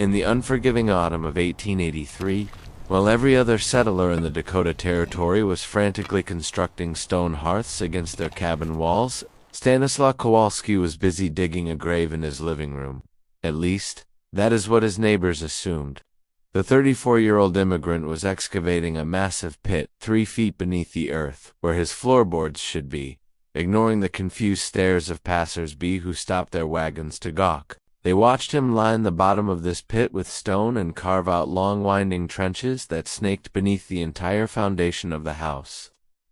In the unforgiving autumn of 1883, while every other settler in the Dakota Territory was frantically constructing stone hearths against their cabin walls, Stanislaw Kowalski was busy digging a grave in his living room. At least, that is what his neighbors assumed. The 34-year-old immigrant was excavating a massive pit 3 feet beneath the earth, where his floorboards should be, ignoring the confused stares of passers-by who stopped their wagons to gawk. They watched him line the bottom of this pit with stone and carve out long winding trenches that snaked beneath the entire foundation of the house.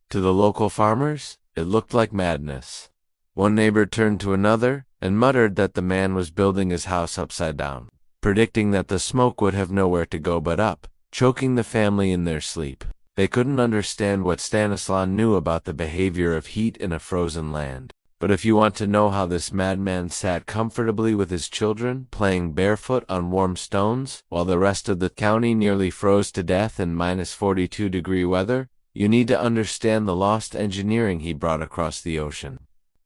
To the local farmers, it looked like madness. One neighbor turned to another and muttered that the man was building his house upside down, predicting that the smoke would have nowhere to go but up, choking the family in their sleep. They couldn't understand what Stanislaw knew about the behavior of heat in a frozen land. But if you want to know how this madman sat comfortably with his children, playing barefoot on warm stones, while the rest of the county nearly froze to death in -42-degree weather, you need to understand the lost engineering he brought across the ocean.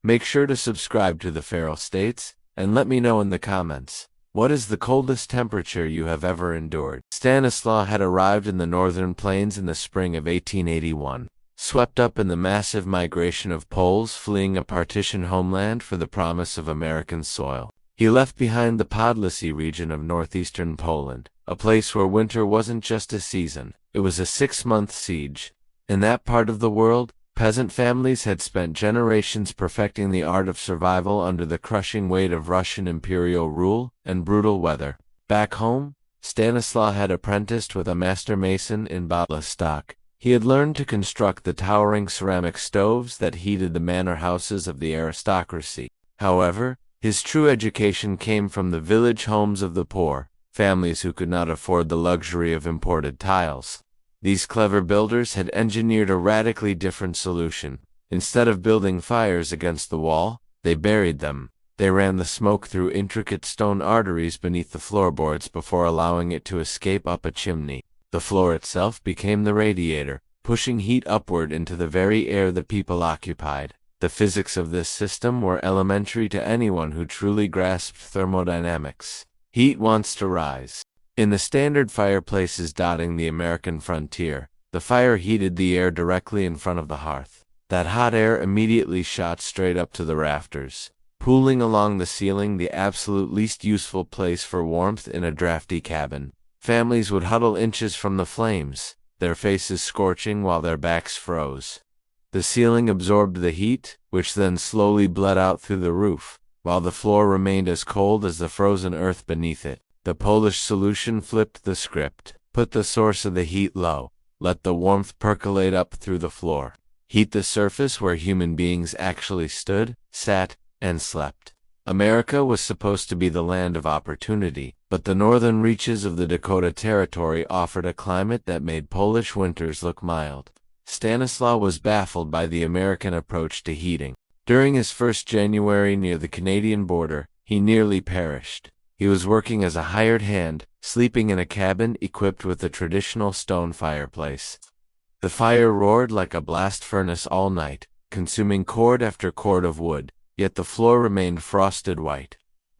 Make sure to subscribe to the Feral States, and let me know in the comments, what is the coldest temperature you have ever endured? Stanislaw had arrived in the northern plains in the spring of 1881. Swept up in the massive migration of Poles fleeing a partitioned homeland for the promise of American soil. He left behind the Podlasie region of northeastern Poland, a place where winter wasn't just a season, it was a 6-month siege. In that part of the world, peasant families had spent generations perfecting the art of survival under the crushing weight of Russian imperial rule and brutal weather. Back home, Stanislaw had apprenticed with a master mason in Podlasie. He had learned to construct the towering ceramic stoves that heated the manor houses of the aristocracy. However, his true education came from the village homes of the poor, families who could not afford the luxury of imported tiles. These clever builders had engineered a radically different solution. Instead of building fires against the wall, they buried them. They ran the smoke through intricate stone arteries beneath the floorboards before allowing it to escape up a chimney. The floor itself became the radiator, pushing heat upward into the very air the people occupied. The physics of this system were elementary to anyone who truly grasped thermodynamics. Heat wants to rise. In the standard fireplaces dotting the American frontier, the fire heated the air directly in front of the hearth. That hot air immediately shot straight up to the rafters, pooling along the ceiling, the absolute least useful place for warmth in a drafty cabin. Families would huddle inches from the flames, their faces scorching while their backs froze. The ceiling absorbed the heat, which then slowly bled out through the roof, while the floor remained as cold as the frozen earth beneath it. The Polish solution flipped the script. Put the source of the heat low. Let the warmth percolate up through the floor. Heat the surface where human beings actually stood, sat, and slept. America was supposed to be the land of opportunity, but the northern reaches of the Dakota Territory offered a climate that made Polish winters look mild. Stanislaw was baffled by the American approach to heating. During his first January near the Canadian border, he nearly perished. He was working as a hired hand, sleeping in a cabin equipped with a traditional stone fireplace. The fire roared like a blast furnace all night, consuming cord after cord of wood. Yet the floor remained frosted white.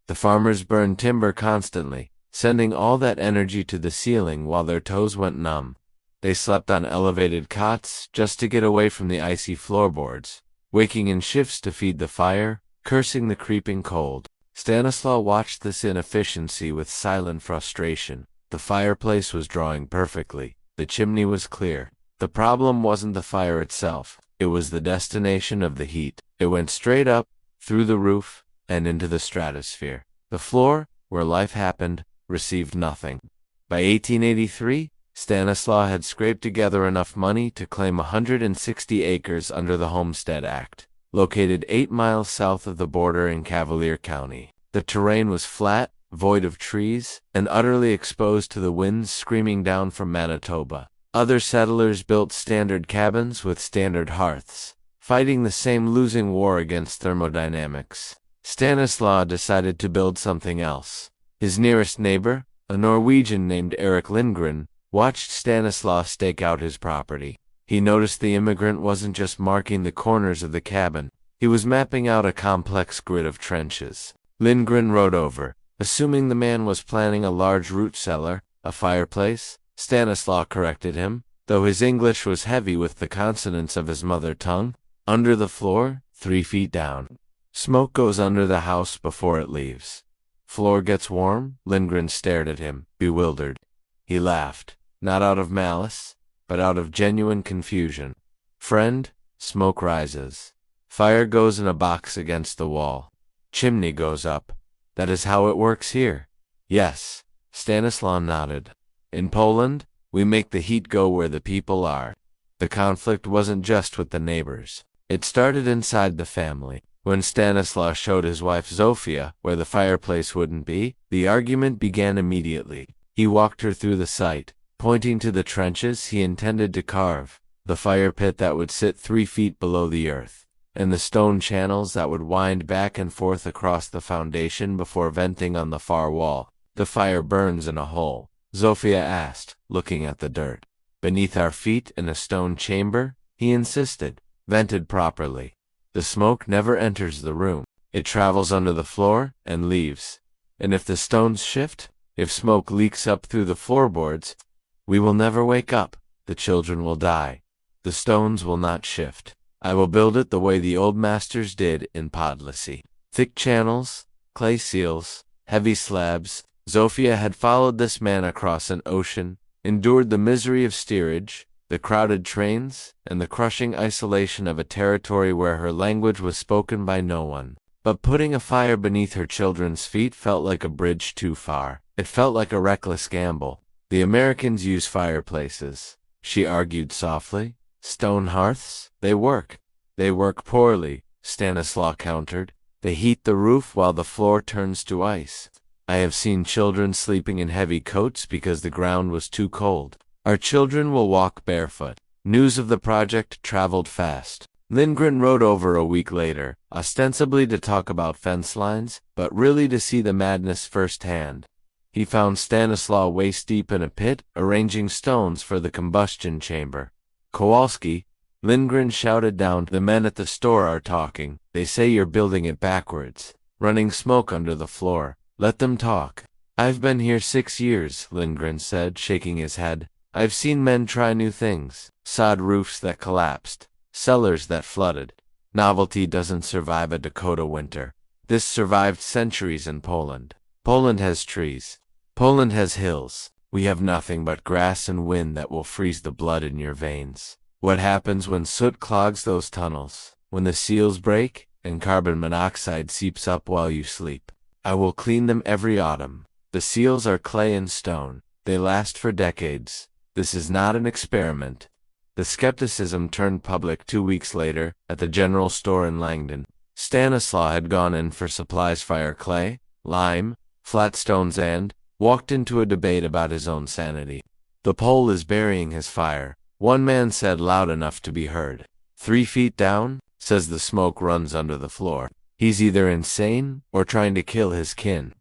The farmers burned timber constantly, sending all that energy to the ceiling while their toes went numb. They slept on elevated cots just to get away from the icy floorboards, waking in shifts to feed the fire, cursing the creeping cold. Stanislaw watched this inefficiency with silent frustration. The fireplace was drawing perfectly. The chimney was clear. The problem wasn't the fire itself. It was the destination of the heat. It went straight up, through the roof, and into the stratosphere. The floor, where life happened, received nothing. By 1883, Stanislaw had scraped together enough money to claim 160 acres under the Homestead Act, located 8 miles south of the border in Cavalier County. The terrain was flat, void of trees, and utterly exposed to the winds screaming down from Manitoba. Other settlers built standard cabins with standard hearths, fighting the same losing war against thermodynamics. Stanislaw decided to build something else. His nearest neighbor, a Norwegian named Erik Lindgren, watched Stanislaw stake out his property. He noticed the immigrant wasn't just marking the corners of the cabin, he was mapping out a complex grid of trenches. Lindgren rode over, Assuming the man was planning a large root cellar, a fireplace, Stanislaw corrected him, though his English was heavy with the consonants of his mother tongue. Under the floor, 3 feet down. Smoke goes under the house before it leaves. Floor gets warm. Lindgren stared at him, bewildered. He laughed, not out of malice, but out of genuine confusion. Friend, smoke rises. Fire goes in a box against the wall. Chimney goes up. That is how it works here. Yes, Stanislaw nodded. In Poland, we make the heat go where the people are. The conflict wasn't just with the neighbors. It started inside the family. When Stanislaw showed his wife Zofia where the fireplace wouldn't be, the argument began immediately. He walked her through the site, pointing to the trenches he intended to carve, the fire pit that would sit 3 feet below the earth, and the stone channels that would wind back and forth across the foundation before venting on the far wall. The fire burns in a hole, Zofia asked, looking at the dirt. Beneath our feet in a stone chamber, he insisted, vented properly. The smoke never enters the room. It travels under the floor and leaves. And if the stones shift, if smoke leaks up through the floorboards, we will never wake up. The children will die. The stones will not shift. I will build it the way the old masters did in Podlasie. Thick channels, clay seals, heavy slabs. Zofia had followed this man across an ocean, endured the misery of steerage, the crowded trains, and the crushing isolation of a territory where her language was spoken by no one. But putting a fire beneath her children's feet felt like a bridge too far. It felt like a reckless gamble. The Americans use fireplaces, she argued softly. Stone hearths, they work. They work poorly, Stanislaw countered. They heat the roof while the floor turns to ice. I have seen children sleeping in heavy coats because the ground was too cold. Our children will walk barefoot. News of the project traveled fast. Lindgren rode over a week later, ostensibly to talk about fence lines, but really to see the madness firsthand. He found Stanislaw waist-deep in a pit, arranging stones for the combustion chamber. Kowalski, Lindgren shouted down, the men at the store are talking. They say you're building it backwards, running smoke under the floor. Let them talk. I've been here 6 years, Lindgren said, shaking his head. I've seen men try new things. Sod roofs that collapsed. Cellars that flooded. Novelty doesn't survive a Dakota winter. This survived centuries in Poland. Poland has trees. Poland has hills. We have nothing but grass and wind that will freeze the blood in your veins. What happens when soot clogs those tunnels? When the seals break and carbon monoxide seeps up while you sleep? I will clean them every autumn. The seals are clay and stone. They last for decades. This is not an experiment. The skepticism turned public 2 weeks later at the general store in Langdon. Stanislaw had gone in for supplies, fire clay, lime, flat stones, and walked into a debate about his own sanity. The Pole is burying his fire, one man said loud enough to be heard. 3 feet down, says the smoke runs under the floor. He's either insane or trying to kill his kin.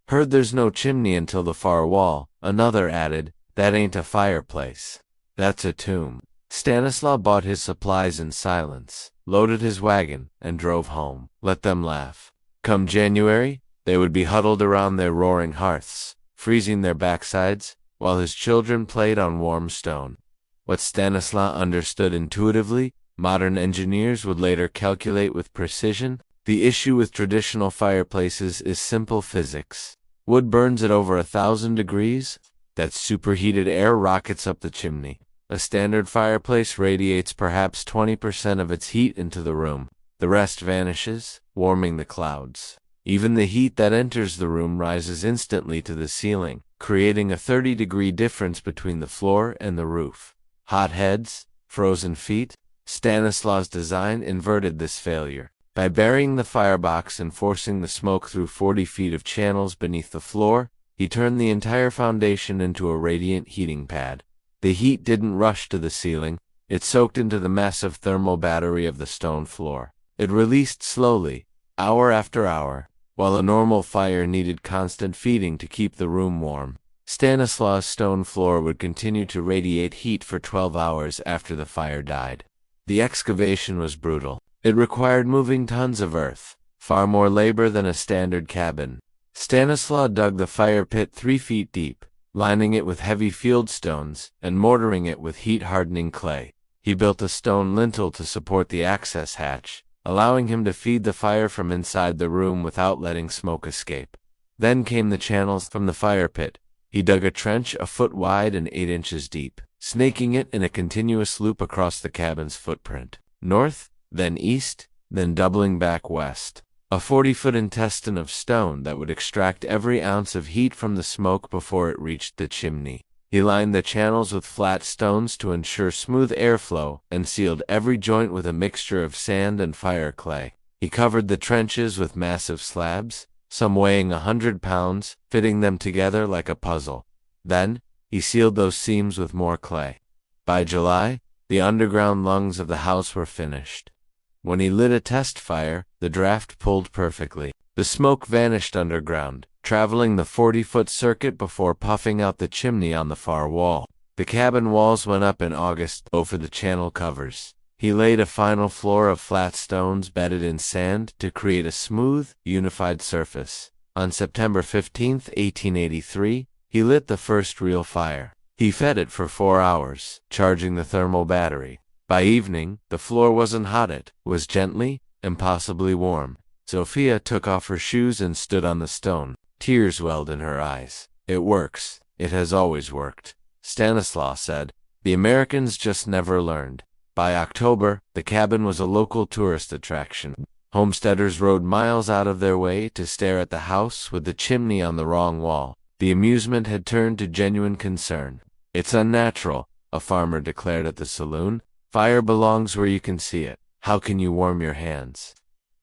Heard there's no chimney until the far wall, another added. That ain't a fireplace. That's a tomb. Stanislaw bought his supplies in silence, loaded his wagon, and drove home. Let them laugh. Come January, they would be huddled around their roaring hearths, freezing their backsides, while his children played on warm stone. What Stanislaw understood intuitively, modern engineers would later calculate with precision. The issue with traditional fireplaces is simple physics. Wood burns at over 1,000 degrees. That superheated air rockets up the chimney. A standard fireplace radiates perhaps 20% of its heat into the room. The rest vanishes, warming the clouds. Even the heat that enters the room rises instantly to the ceiling, creating a 30-degree difference between the floor and the roof. Hot heads, frozen feet. Stanislaw's design inverted this failure. By burying the firebox and forcing the smoke through 40 feet of channels beneath the floor, he turned the entire foundation into a radiant heating pad. The heat didn't rush to the ceiling. It soaked into the massive thermal battery of the stone floor. It released slowly, hour after hour, while a normal fire needed constant feeding to keep the room warm. Stanislaw's stone floor would continue to radiate heat for 12 hours after the fire died. The excavation was brutal. It required moving tons of earth, far more labor than a standard cabin. Stanislaw dug the fire pit 3 feet deep, lining it with heavy field stones and mortaring it with heat-hardening clay. He built a stone lintel to support the access hatch, allowing him to feed the fire from inside the room without letting smoke escape. Then came the channels from the fire pit. He dug a trench a foot wide and 8 inches deep, snaking it in a continuous loop across the cabin's footprint. North, then east, then doubling back west. A 40-foot intestine of stone that would extract every ounce of heat from the smoke before it reached the chimney. He lined the channels with flat stones to ensure smooth airflow and sealed every joint with a mixture of sand and fire clay. He covered the trenches with massive slabs, some weighing 100 pounds, fitting them together like a puzzle. Then, he sealed those seams with more clay. By July, the underground lungs of the house were finished. When he lit a test fire, the draft pulled perfectly. The smoke vanished underground, traveling the 40-foot circuit before puffing out the chimney on the far wall. The cabin walls went up in August over the channel covers. He laid a final floor of flat stones bedded in sand to create a smooth, unified surface. On September 15, 1883, he lit the first real fire. He fed it for 4 hours, charging the thermal battery. By evening, the floor wasn't hot, it was gently, impossibly warm. Sophia took off her shoes and stood on the stone. Tears welled in her eyes. "It works. It has always worked," Stanislaw said. "The Americans just never learned." By October, the cabin was a local tourist attraction. Homesteaders rode miles out of their way to stare at the house with the chimney on the wrong wall. The amusement had turned to genuine concern. "It's unnatural," a farmer declared at the saloon. "Fire belongs where you can see it. How can you warm your hands?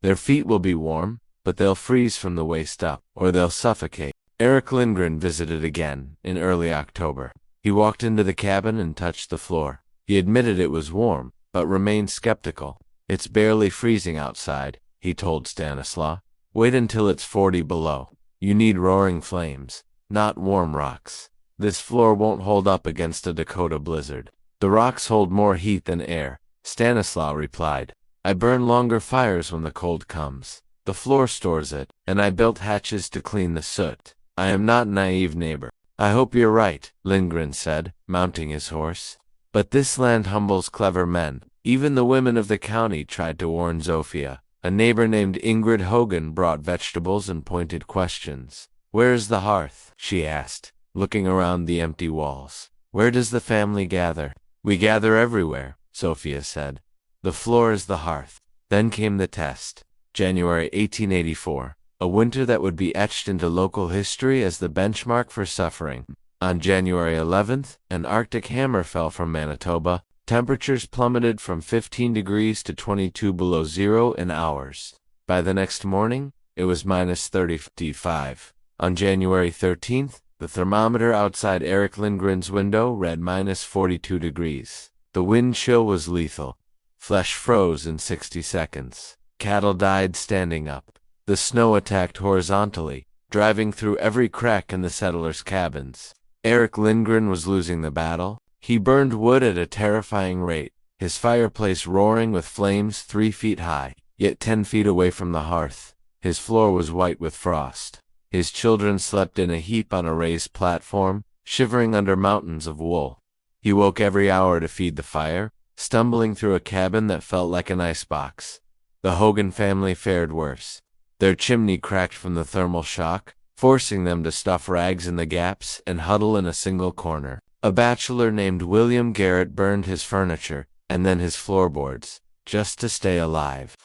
Their feet will be warm, but they'll freeze from the waist up, or they'll suffocate." Eric Lindgren visited again in early October. He walked into the cabin and touched the floor. He admitted it was warm, but remained skeptical. "It's barely freezing outside," he told Stanislaw. "Wait until it's 40 below. You need roaring flames, not warm rocks. This floor won't hold up against a Dakota blizzard." "The rocks hold more heat than air," Stanislaw replied. "I burn longer fires when the cold comes. The floor stores it, and I built hatches to clean the soot. I am not a naive neighbor." "I hope you're right," Lindgren said, mounting his horse. "But this land humbles clever men. Even the women of the county tried to warn Zofia." A neighbor named Ingrid Hogan brought vegetables and pointed questions. "Where is the hearth?" she asked, looking around the empty walls. "Where does the family gather?" "We gather everywhere," Sophia said. "The floor is the hearth." Then came the test. January 1884, a winter that would be etched into local history as the benchmark for suffering. On January 11th, an Arctic hammer fell from Manitoba. Temperatures plummeted from 15 degrees to 22 below zero in hours. By the next morning, it was minus 35. On January 13th, the thermometer outside Eric Lindgren's window read minus 42 degrees. The wind chill was lethal. Flesh froze in 60 seconds. Cattle died standing up. The snow attacked horizontally, driving through every crack in the settlers' cabins. Eric Lindgren was losing the battle. He burned wood at a terrifying rate, his fireplace roaring with flames 3 feet high, yet 10 feet away from the hearth. His floor was white with frost. His children slept in a heap on a raised platform, shivering under mountains of wool. He woke every hour to feed the fire, stumbling through a cabin that felt like an icebox. The Hogan family fared worse. Their chimney cracked from the thermal shock, forcing them to stuff rags in the gaps and huddle in a single corner. A bachelor named William Garrett burned his furniture, and then his floorboards, just to stay alive.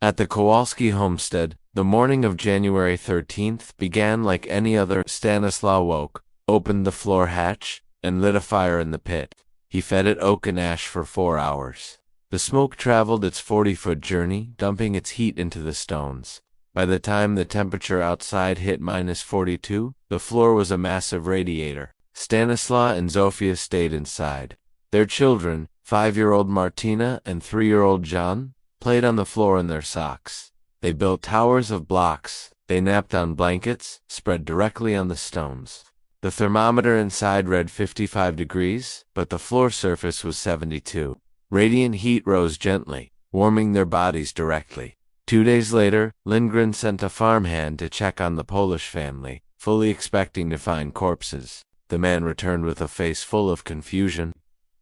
At the Kowalski homestead, the morning of January 13th began like any other. Stanislaw woke, opened the floor hatch, and lit a fire in the pit. He fed it oak and ash for 4 hours. The smoke traveled its 40-foot journey, dumping its heat into the stones. By the time the temperature outside hit minus 42, the floor was a massive radiator. Stanislaw and Zofia stayed inside. Their children, 5-year-old Martina and 3-year-old John, played on the floor in their socks. They built towers of blocks. They napped on blankets, spread directly on the stones. The thermometer inside read 55 degrees, but the floor surface was 72. Radiant heat rose gently, warming their bodies directly. 2 days later, Lindgren sent a farmhand to check on the Polish family, fully expecting to find corpses. The man returned with a face full of confusion.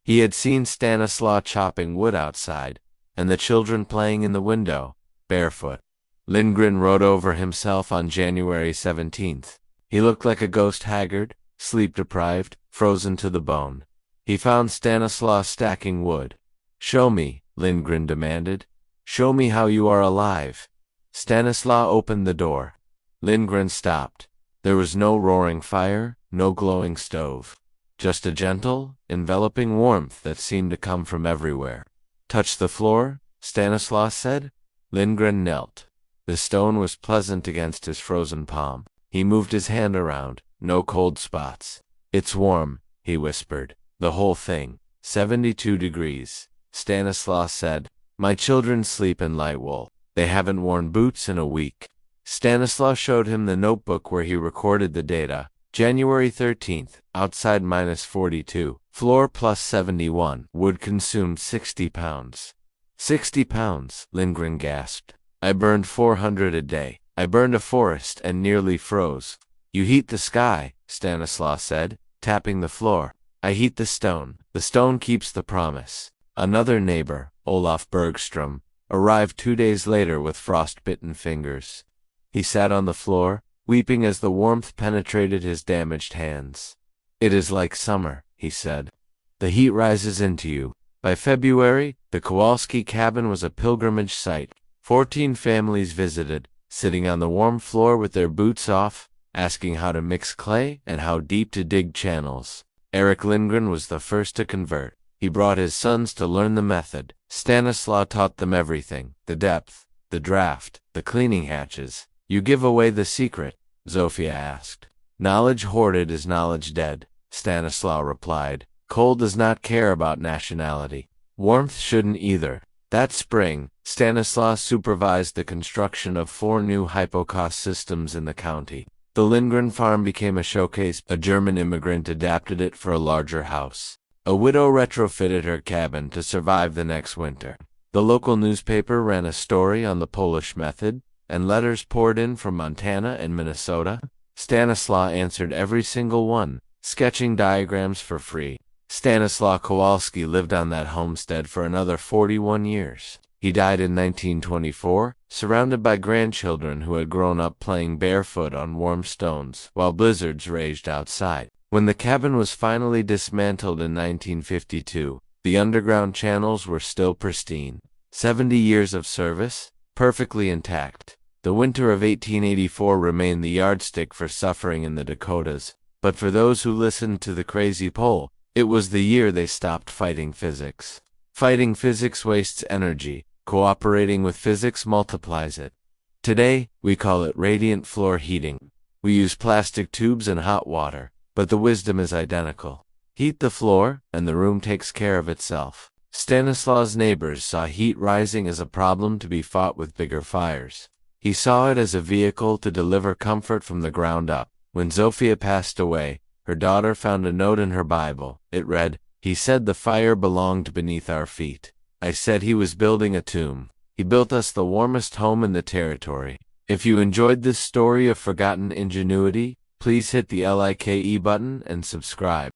He had seen Stanislaw chopping wood outside, and the children playing in the window, barefoot. Lindgren rode over himself on January 17th. He looked like a ghost, haggard, sleep-deprived, frozen to the bone. He found Stanislaw stacking wood. "Show me," Lindgren demanded. "Show me how you are alive." Stanislaw opened the door. Lindgren stopped. There was no roaring fire, no glowing stove. Just a gentle, enveloping warmth that seemed to come from everywhere. "Touch the floor," Stanislaw said. Lindgren knelt. The stone was pleasant against his frozen palm. He moved his hand around. No cold spots. "It's warm," he whispered. "The whole thing. 72 degrees. Stanislaw said. "My children sleep in light wool. They haven't worn boots in a week." Stanislaw showed him the notebook where he recorded the data. January 13th, outside -42, floor +71, wood consumed 60 pounds. 60 pounds, Lindgren gasped. "I burned 400 a day. I burned a forest and nearly froze." "You heat the sky," Stanislaw said, tapping the floor. "I heat the stone. The stone keeps the promise." Another neighbor, Olaf Bergstrom, arrived 2 days later with frost-bitten fingers. He sat on the floor, weeping as the warmth penetrated his damaged hands. "It is like summer," he said. "The heat rises into you." By February, the Kowalski cabin was a pilgrimage site. 14 families visited, sitting on the warm floor with their boots off, asking how to mix clay and how deep to dig channels. Eric Lindgren was the first to convert. He brought his sons to learn the method. Stanislaw taught them everything: the depth, the draft, the cleaning hatches. "You give away the secret?" Zofia asked. "Knowledge hoarded is knowledge dead," Stanislaw replied. "Cold does not care about nationality. Warmth shouldn't either." That spring, Stanislaw supervised the construction of 4 new Hypocaust systems in the county. The Lindgren farm became a showcase. A German immigrant adapted it for a larger house. A widow retrofitted her cabin to survive the next winter. The local newspaper ran a story on the Polish method, and letters poured in from Montana and Minnesota. Stanislaw answered every single one, sketching diagrams for free. Stanislaw Kowalski lived on that homestead for another 41 years. He died in 1924, surrounded by grandchildren who had grown up playing barefoot on warm stones while blizzards raged outside. When the cabin was finally dismantled in 1952, the underground channels were still pristine. 70 years of service, perfectly intact. The winter of 1884 remained the yardstick for suffering in the Dakotas, but for those who listened to the crazy Pole, it was the year they stopped fighting physics. Fighting physics wastes energy. Cooperating with physics multiplies it. Today, we call it radiant floor heating. We use plastic tubes and hot water, but the wisdom is identical. Heat the floor, and the room takes care of itself. Stanislaw's neighbors saw heat rising as a problem to be fought with bigger fires. He saw it as a vehicle to deliver comfort from the ground up. When Zofia passed away, her daughter found a note in her Bible. It read, "He said the fire belonged beneath our feet. I said he was building a tomb. He built us the warmest home in the territory." If you enjoyed this story of forgotten ingenuity, please hit the like button and subscribe.